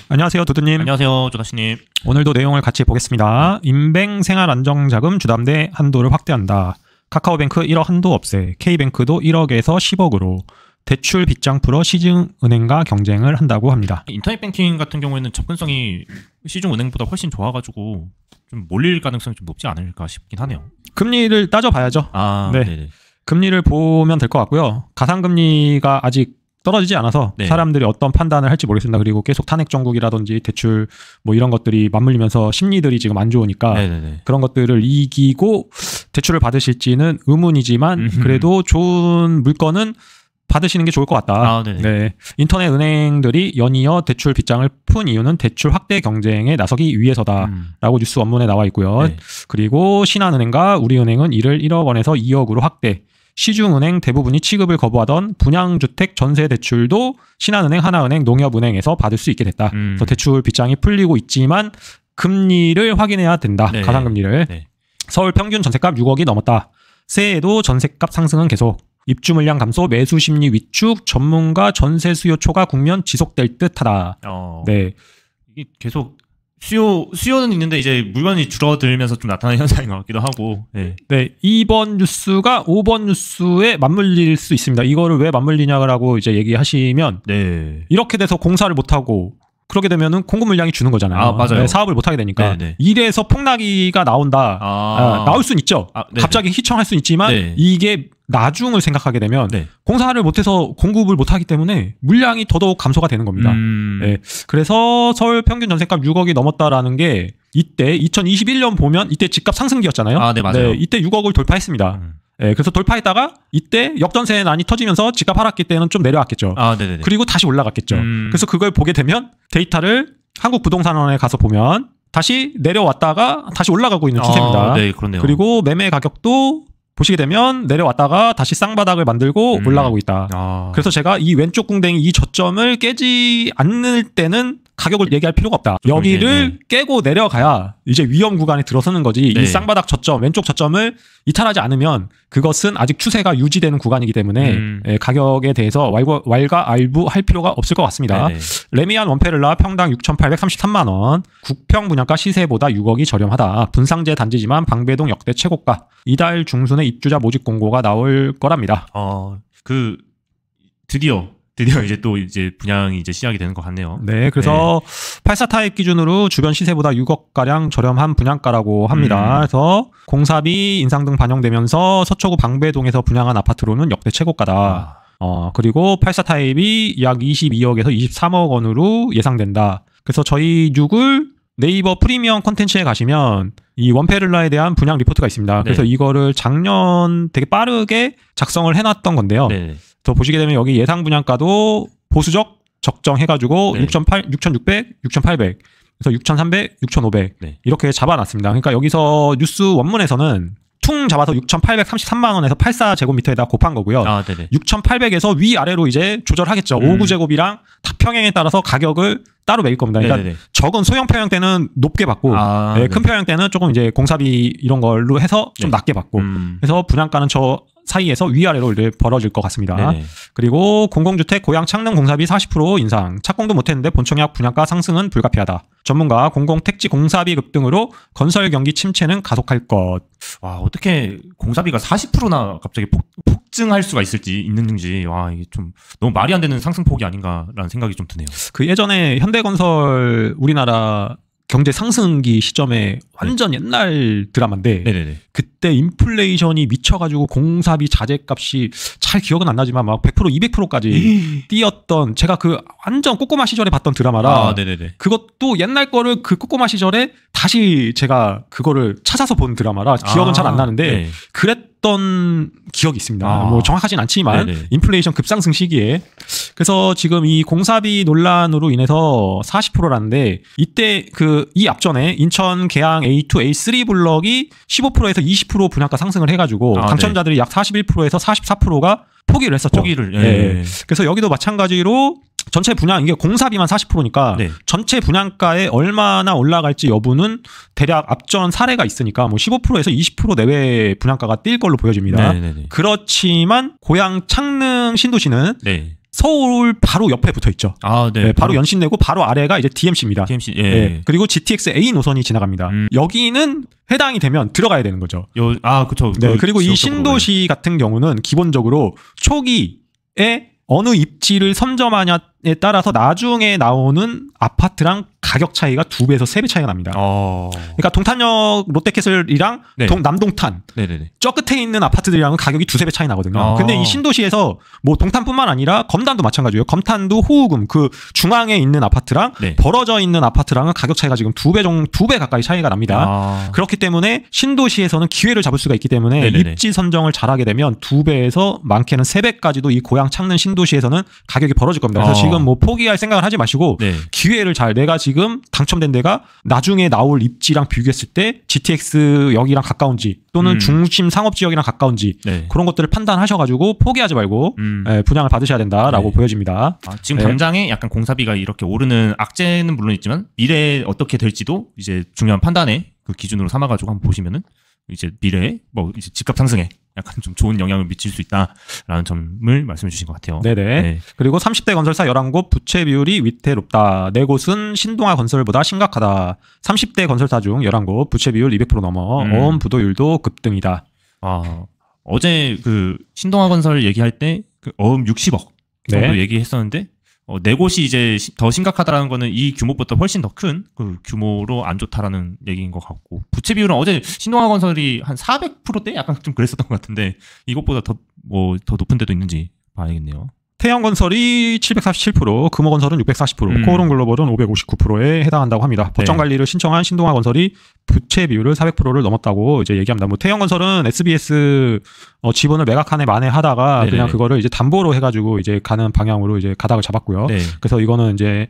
안녕하세요, 두두님. 안녕하세요, 조다씨님. 오늘도 내용을 같이 보겠습니다. 인뱅 생활안정자금 주담대 한도를 확대한다. 카카오뱅크 1억 한도 없애. K뱅크도 1억에서 10억으로 대출 빗장 풀어 시중은행과 경쟁을 한다고 합니다. 인터넷 뱅킹 같은 경우에는 접근성이 시중은행보다 훨씬 좋아가지고 좀 몰릴 가능성이 좀 높지 않을까 싶긴 하네요. 금리를 따져봐야죠. 네. 네네. 금리를 보면 될 것 같고요. 가상금리가 아직 떨어지지 않아서 네. 사람들이 어떤 판단을 할지 모르겠습니다. 그리고 계속 탄핵 정국이라든지 대출 뭐 이런 것들이 맞물리면서 심리들이 지금 안 좋으니까 네네네. 그런 것들을 이기고 대출을 받으실지는 의문이지만 그래도 좋은 물건은 받으시는 게 좋을 것 같다. 네. 인터넷 은행들이 연이어 대출 빗장을 푼 이유는 대출 확대 경쟁에 나서기 위해서다라고 뉴스 원문에 나와 있고요. 네. 그리고 신한은행과 우리은행은 이를 1억 원에서 2억으로 확대. 시중은행 대부분이 취급을 거부하던 분양주택 전세 대출도 신한은행, 하나은행, 농협은행에서 받을 수 있게 됐다. 그래서 대출 빗장이 풀리고 있지만 금리를 확인해야 된다. 네. 가상금리를. 네. 서울 평균 전셋값 6억이 넘었다. 새해에도 전셋값 상승은 계속. 입주 물량 감소, 매수 심리 위축, 전문가 전세 수요 초과 국면 지속될 듯하다. 네. 이게 계속 수요는 있는데 이제 물건이 줄어들면서 좀 나타나는 현상인 것 같기도 하고. 네. 2번 뉴스가 5번 뉴스에 맞물릴 수 있습니다. 이거를 왜 맞물리냐고 이제 얘기하시면 이렇게 돼서 공사를 못 하고 그러게 되면은 공급 물량이 주는 거잖아요. 맞아요. 네, 사업을 못 하게 되니까 이래서 폭락기가 나온다. 나올 수는 있죠. 갑자기 휘청할 수는 있지만 이게 나중을 생각하게 되면 공사를 못해서 공급을 못하기 때문에 물량이 더더욱 감소가 되는 겁니다. 네. 그래서 서울 평균 전셋값 6억이 넘었다라는 게 이때 2021년 보면 이때 집값 상승기였잖아요. 네, 맞아요. 이때 6억을 돌파했습니다. 네, 그래서 돌파했다가 이때 역전세난이 터지면서 집값 하락기 때는 좀 내려왔겠죠. 그리고 다시 올라갔겠죠. 그래서 그걸 보게 되면 데이터를 한국부동산원에 가서 보면 다시 내려왔다가 다시 올라가고 있는 추세입니다. 네, 그렇네요. 그리고 매매 가격도 보시게 되면 내려왔다가 다시 쌍바닥을 만들고 올라가고 있다. 그래서 제가 이 왼쪽 궁뎅이 이 저점을 깨지 않을 때는 가격을 얘기할 필요가 없다. 여기를 깨고 내려가야 이제 위험 구간에 들어서는 거지. 이 쌍바닥 저점, 왼쪽 저점을 이탈하지 않으면 그것은 아직 추세가 유지되는 구간이기 때문에 가격에 대해서 왈가왈부할 필요가 없을 것 같습니다. 레미안 원페를라 평당 6,833만 원, 국평 분양가 시세보다 6억이 저렴하다. 분상제 단지지만 방배동 역대 최고가. 이달 중순에 입주자 모집 공고가 나올 거랍니다. 드디어 이제 분양이 이제 시작이 되는 것 같네요. 네, 그래서 84타입 기준으로 주변 시세보다 6억 가량 저렴한 분양가라고 합니다. 그래서 공사비 인상 등 반영되면서 서초구 방배동에서 분양한 아파트로는 역대 최고가다. 그리고 84타입이 약 22억에서 23억 원으로 예상된다. 그래서 저희 6을 네이버 프리미엄 콘텐츠에 가시면 이 원페를라에 대한 분양 리포트가 있습니다. 그래서 이거를 작년 되게 빠르게 작성을 해놨던 건데요. 더 보시게 되면 여기 예상 분양가도 보수적 적정해가지고 6,600, 6,800, 그래서 6,300, 6,500 이렇게 잡아놨습니다. 그러니까 여기서 뉴스 원문에서는 퉁 잡아서 6,833만 원에서 84제곱미터에다 곱한 거고요. 6,800에서 위아래로 이제 조절하겠죠. 5구제곱이랑 평형에 따라서 가격을 따로 매길 겁니다. 그러니까 적은 소형 평형 때는 높게 받고 큰 평형 때는 조금 이제 공사비 이런 걸로 해서 좀 낮게 받고 그래서 분양가는 저 사이에서 위아래로 벌어질 것 같습니다. 그리고 공공주택 고양 창능 공사비 40% 인상. 착공도 못했는데 본청약 분양가 상승은 불가피하다. 전문가 공공택지 공사비 급등으로 건설 경기 침체는 가속할 것. 와, 어떻게 공사비가 40%나 갑자기 폭증할 수가 있는지 이게 좀 너무 말이 안 되는 상승폭이 아닌가라는 생각이 좀 드네요. 그 예전에 현대건설 우리나라 경제 상승기 시점에 완전 옛날 드라마인데 그때 인플레이션이 미쳐가지고 공사비 자재값이 잘 기억은 안 나지만 막 100%, 200%까지 뛰었던 제가 그 완전 꼬꼬마 시절에 봤던 드라마라 그것도 옛날 거를 그 꼬꼬마 시절에 다시 제가 그거를 찾아서 본 드라마라 기억은 잘 안 나는데 그랬던 기억이 있습니다. 뭐 정확하진 않지만 인플레이션 급상승 시기에 그래서 지금 이 공사비 논란으로 인해서 40%라는데 이때 이 앞전에 인천 계양 A2, A3 블럭이 15%에서 20% 분양가 상승을 해가지고 당첨자들이 약 41%에서 44%가 포기를 했었죠. 그래서 여기도 마찬가지로 전체 분양 이게 공사비만 40%니까 전체 분양가에 얼마나 올라갈지 여부는 대략 앞전 사례가 있으니까 뭐 15%에서 20% 내외 분양가가 뛸 걸로 보여집니다. 그렇지만 고양 창릉 신도시는 서울 바로 옆에 붙어 있죠. 아, 네. 네, 바로 연신내고 바로 아래가 이제 DMC입니다. DMC. 예. 네, 그리고 GTX A 노선이 지나갑니다. 여기는 해당이 되면 들어가야 되는 거죠. 그쵸. 네, 그리고 이 지역적으로, 신도시 같은 경우는 기본적으로 초기에 어느 입지를 선점하냐에 따라서 나중에 나오는 아파트랑 가격 차이가 2배에서 3배 차이가 납니다. 그러니까 동탄역 롯데캐슬이랑 네. 남동탄 네네네. 저 끝에 있는 아파트들이랑은 가격이 2~3배 차이 나거든요. 근데 이 신도시에서 뭐 동탄뿐만 아니라 검단도 마찬가지예요. 검탄도 호우금 그 중앙에 있는 아파트랑 네. 벌어져 있는 아파트랑은 가격 차이가 지금 2배 가까이 차이가 납니다. 그렇기 때문에 신도시에서는 기회를 잡을 수가 있기 때문에 네네네. 입지 선정을 잘하게 되면 2배에서 많게는 3배까지도 이 고향 창는 신도시에서는 가격이 벌어질 겁니다. 그래서 지금 뭐 포기할 생각을 하지 마시고 네. 기회를 내가 지금 당첨된 데가 나중에 나올 입지랑 비교했을 때 GTX 역이랑 가까운지 또는 중심 상업지역이랑 가까운지 네. 그런 것들을 판단하셔가지고 포기하지 말고 분양을 받으셔야 된다라고 네. 보여집니다. 지금 당장에 약간 공사비가 이렇게 오르는 악재는 물론 있지만 미래에 어떻게 될지도 이제 중요한 판단의 그 기준으로 삼아가지고 한번 보시면은 이제 미래에 뭐 이제 집값 상승에 약간 좀 좋은 영향을 미칠 수 있다라는 점을 말씀해 주신 것 같아요. 네네. 네. 그리고 30대 건설사 11곳 부채 비율이 위태롭다. 4곳은 신동아 건설보다 심각하다. 30대 건설사 중 11곳 부채 비율 200% 넘어 어음 부도율도 급등이다. 어제 그 신동아 건설 얘기할 때 그 어음 60억 정도 네. 얘기했었는데 네 곳이 이제 더 심각하다라는 거는 이 규모보다 훨씬 더 큰 그 규모로 안 좋다라는 얘기인 것 같고 부채 비율은 어제 신동아 건설이 한 400%대 약간 좀 그랬었던 것 같은데 이것보다 더 높은 데도 있는지 봐야겠네요. 태영건설이 747%, 금호건설은 640%, 코오롱글로벌은 559%에 해당한다고 합니다. 법정 관리를 신청한 신동아건설이 부채 비율을 400%를 넘었다고 이제 얘기합니다. 뭐 태영건설은 SBS 지분을 매각한 해 만에 하다가 네네. 그냥 그거를 이제 담보로 해가지고 이제 가는 방향으로 이제 가닥을 잡았고요. 네. 그래서 이거는 이제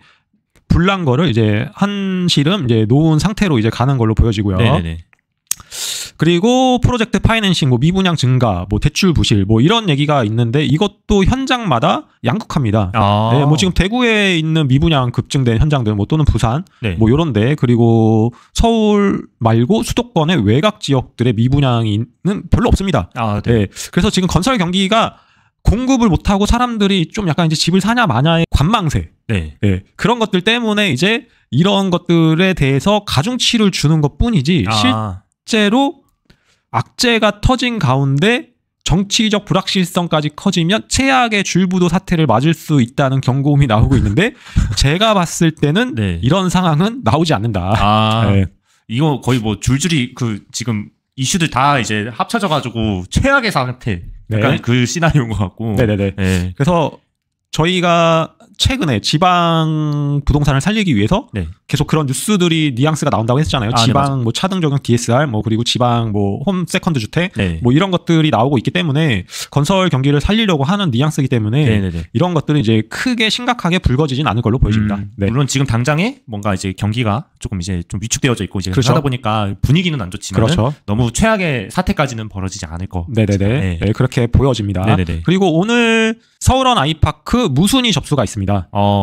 불난 거를 이제 한시름 이제 놓은 상태로 이제 가는 걸로 보여지고요. 네네네. 그리고 프로젝트 파이낸싱, 뭐 미분양 증가, 뭐 대출 부실, 뭐 이런 얘기가 있는데 이것도 현장마다 양극합니다. 네, 뭐 지금 대구에 있는 미분양 급증된 현장들, 뭐 또는 부산, 네. 뭐 이런데 그리고 서울 말고 수도권의 외곽 지역들의 미분양은 별로 없습니다. 네. 네, 그래서 지금 건설 경기가 공급을 못하고 사람들이 좀 약간 이제 집을 사냐 마냐의 관망세. 네. 네, 그런 것들 때문에 이제 이런 것들에 대해서 가중치를 주는 것뿐이지 실제로 악재가 터진 가운데 정치적 불확실성까지 커지면 최악의 줄부도 사태를 맞을 수 있다는 경고음이 나오고 있는데 제가 봤을 때는 네. 이런 상황은 나오지 않는다. 네. 이거 거의 뭐 줄줄이 그 지금 이슈들 다 이제 합쳐져가지고 최악의 상태 약간 네. 그 시나리오인 것 같고. 네네네. 네. 그래서 저희가 최근에 지방 부동산을 살리기 위해서 네. 계속 그런 뉴스들이 니앙스가 나온다고 했잖아요. 네, 지방 뭐 차등 적용 DSR 뭐 그리고 지방 뭐 홈 세컨드 주택 네. 뭐 이런 것들이 나오고 있기 때문에 건설 경기를 살리려고 하는 니앙스이기 때문에 네네네. 이런 것들은 이제 크게 심각하게 불거지진 않을 걸로 보여집니다. 네. 물론 지금 당장에 뭔가 이제 경기가 조금 이제 좀 위축되어져 있고 이제 그렇죠. 하다 보니까 분위기는 안 좋지만 그렇죠. 너무 최악의 사태까지는 벌어지지 않을 거. 네네네. 네. 네, 그렇게 보여집니다. 네네네. 그리고 오늘 서울원 아이파크 무순위 접수가 있습니다.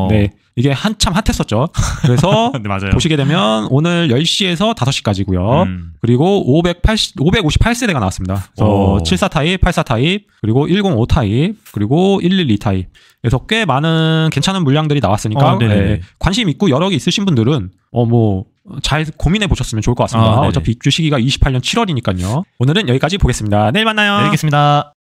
네. 이게 한참 핫했었죠. 그래서 네, 맞아요. 보시게 되면 오늘 10시에서 5시까지고요. 그리고 558세대가 나왔습니다. 그래서 74 타입, 84 타입, 그리고 105 타입, 그리고 112 타입. 그래서 꽤 많은 괜찮은 물량들이 나왔으니까 네, 관심 있고 여력이 있으신 분들은 뭐 잘 고민해 보셨으면 좋을 것 같습니다. 어차피 입주 시기가 28년 7월이니까요. 오늘은 여기까지 보겠습니다. 내일 만나요. 내일 뵙겠습니다.